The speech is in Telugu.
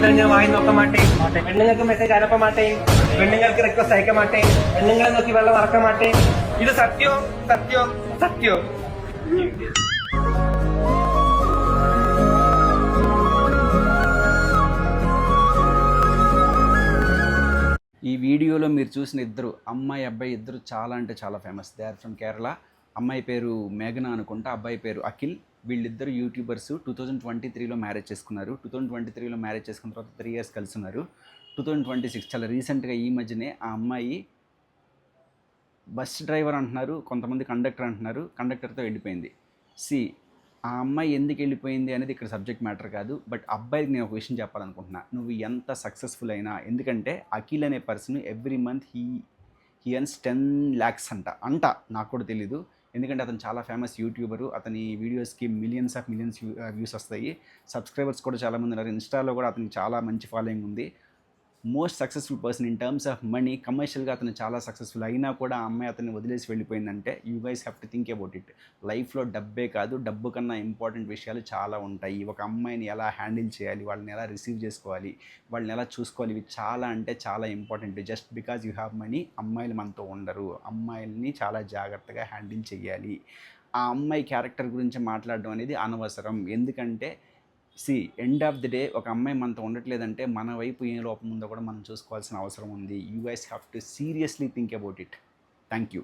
ഞാൻ വായി നോക്കാൻ മാട്ടേ, പെണ്ണുങ്ങൾക്ക് മെസ്സേജ് അനപ്പാൻ മാട്ടേ, പെണ്ണുങ്ങൾക്ക് റിക്വസ്റ്റ് അയക്കാൻ മാട്ടേ, പെണ്ണുങ്ങളെ നോക്കി വെള്ളം ഇറക്കാൻ മാട്ടേ. ഇത് സത്യോ സത്യോ സത്യോ? ఈ వీడియోలో మీరు చూసిన ఇద్దరు అమ్మాయి అబ్బాయి ఇద్దరు చాలా అంటే చాలా famous. They are from Kerala. అమ్మాయి పేరు మేఘన అనుకుంటా, అబ్బాయి పేరు అఖిల్. వీళ్ళిద్దరు యూట్యూబర్స్. 2023లో మ్యారేజ్ చేసుకున్నారు. 2023లో మ్యారేజ్ చేసుకున్న తర్వాత 3 years కలిసి ఉన్నారు. 2026 చాలా రీసెంట్గా ఈ మధ్యనే ఆ అమ్మాయి బస్ డ్రైవర్ అంటున్నారు, కొంతమంది కండక్టర్ అంటున్నారు, కండక్టర్తో వెళ్ళిపోయింది. ఆ అమ్మాయి ఎందుకు వెళ్ళిపోయింది అనేది ఇక్కడ సబ్జెక్ట్ మ్యాటర్ కాదు. బట్ అబ్బాయికి నేను ఒక విషయం చెప్పాలనుకుంటున్నా. నువ్వు ఎంత సక్సెస్ఫుల్ అయినా, ఎందుకంటే అఖిల్ అనే person every month he earns 10 lakhs అంట నాకు కూడా తెలీదు. ఎందుకంటే అతను చాలా ఫేమస్ యూట్యూబరు. అతని వీడియోస్కి మిలియన్స్ వ్యూస్ వస్తాయి. సబ్స్క్రైబర్స్ కూడా చాలామంది ఉన్నారు. ఇన్స్టాలో కూడా అతనికి చాలా మంచి ఫాలోయింగ్ ఉంది. Most successful person in terms of money. కమర్షియల్గా అతను చాలా సక్సెస్ఫుల్ అయినా కూడా ఆ అమ్మాయి అతన్ని వదిలేసి వెళ్ళిపోయిందంటే you guys have to think about it. లైఫ్లో డబ్బే కాదు, డబ్బు కన్నా ఇంపార్టెంట్ విషయాలు చాలా ఉంటాయి. ఒక అమ్మాయిని ఎలా హ్యాండిల్ చేయాలి, వాళ్ళని ఎలా రిసీవ్ చేసుకోవాలి, వాళ్ళని ఎలా చూసుకోవాలి, ఇవి చాలా అంటే చాలా important. Just because you have money అమ్మాయిలు మనతో ఉండరు. అమ్మాయిల్ని చాలా జాగ్రత్తగా హ్యాండిల్ చేయాలి. ఆ అమ్మాయి క్యారెక్టర్ గురించి మాట్లాడడం అనేది అనవసరం. ఎందుకంటే ఎండ్ ఆఫ్ ది డే ఒక అమ్మాయి మనతో ఉండట్లేదంటే మన వైపు ఏ లోపం ఉందో కూడా మనం చూసుకోవాల్సిన అవసరం ఉంది. You guys have to seriously think about it. Thank you.